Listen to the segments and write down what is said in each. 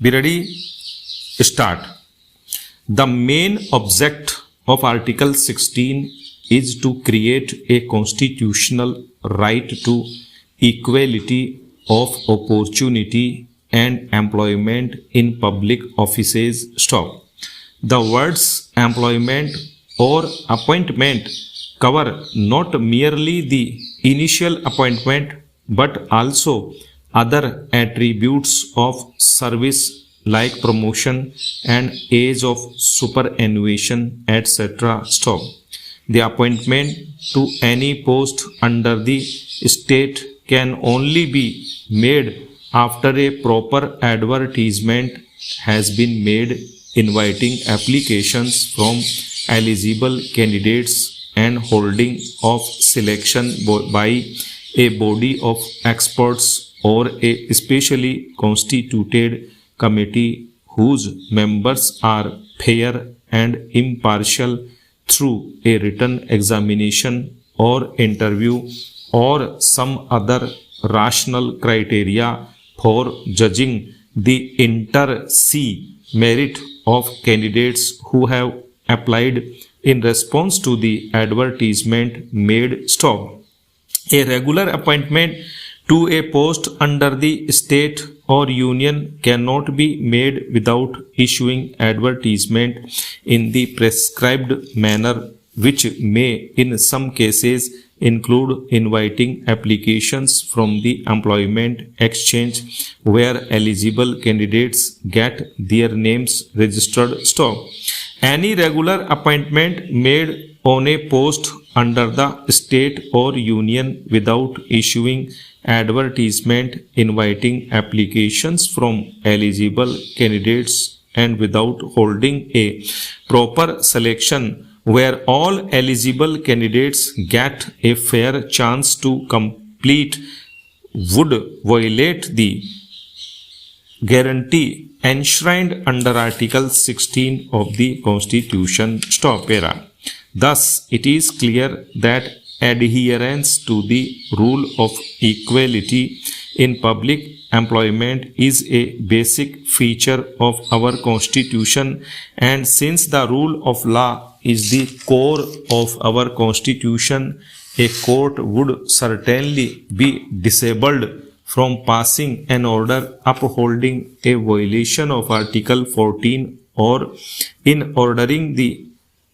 Be ready? Start. The main object of Article 16 is to create a constitutional right to equality of opportunity and employment in public offices. Stop. The words employment or appointment cover not merely the initial appointment but also other attributes of service like promotion and age of superannuation, etc. Stop. The appointment to any post under the state can only be made after a proper advertisement has been made inviting applications from eligible candidates and holding of selection by a body of experts or a specially constituted committee whose members are fair and impartial through a written examination or interview or some other rational criteria for judging the inter se merit of candidates who have applied in response to the advertisement made. Stop. A regular appointment to a post under the state or union cannot be made without issuing advertisement in the prescribed manner, which may in some cases include inviting applications from the employment exchange where eligible candidates get their names registered. Stop. Any regular appointment made on a post under the state or union without issuing advertisement inviting applications from eligible candidates and without holding a proper selection where all eligible candidates get a fair chance to complete would violate the guarantee enshrined under Article 16 of the Constitution. Stop. Era. Thus, it is clear that adherence to the rule of equality in public employment is a basic feature of our Constitution, and since the rule of law is the core of our Constitution, a court would certainly be disabled from passing an order upholding a violation of Article 14 or in ordering the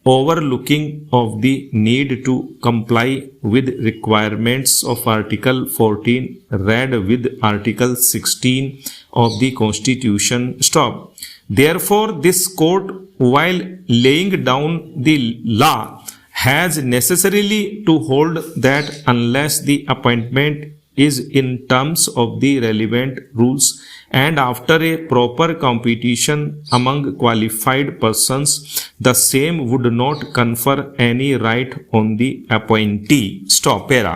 overlooking of the need to comply with requirements of Article 14 read with Article 16 of the Constitution. Stop. Therefore, this court, while laying down the law, has necessarily to hold that unless the appointment is in terms of the relevant rules and after a proper competition among qualified persons, the same would not confer any right on the appointee. Stop. Era.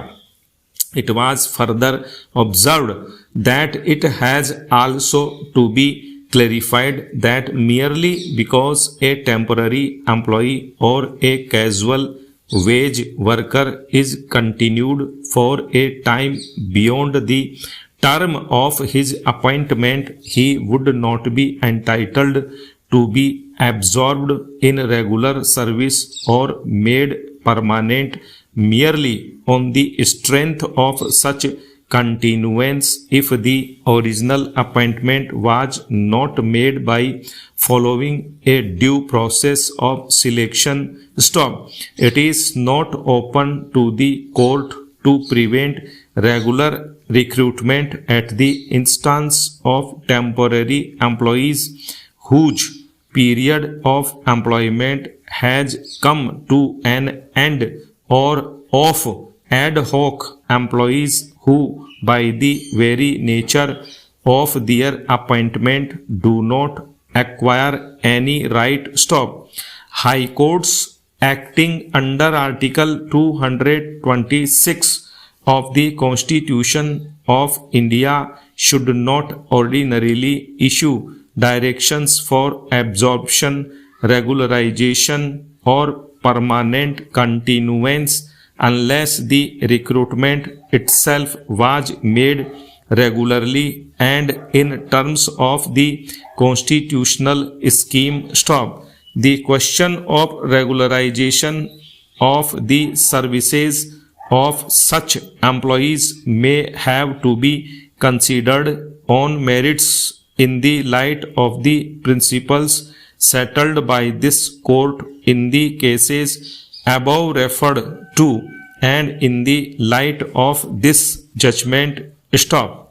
It was further observed that it has also to be clarified that merely because a temporary employee or a casual wage worker is continued for a time beyond the term of his appointment, he would not be entitled to be absorbed in regular service or made permanent merely on the strength of such continuance if the original appointment was not made by following a due process of selection. Stop. It is not open to the court to prevent regular recruitment at the instance of temporary employees whose period of employment has come to an end or of ad hoc employees who by the very nature of their appointment do not acquire any right. Stop. High courts acting under Article 226 of the Constitution of India should not ordinarily issue directions for absorption, regularization or permanent continuance unless the recruitment itself was made regularly and in terms of the constitutional scheme. Stop. The question of regularization of the services of such employees may have to be considered on merits in the light of the principles settled by this court in the cases above referred to and in the light of this judgment. Stop.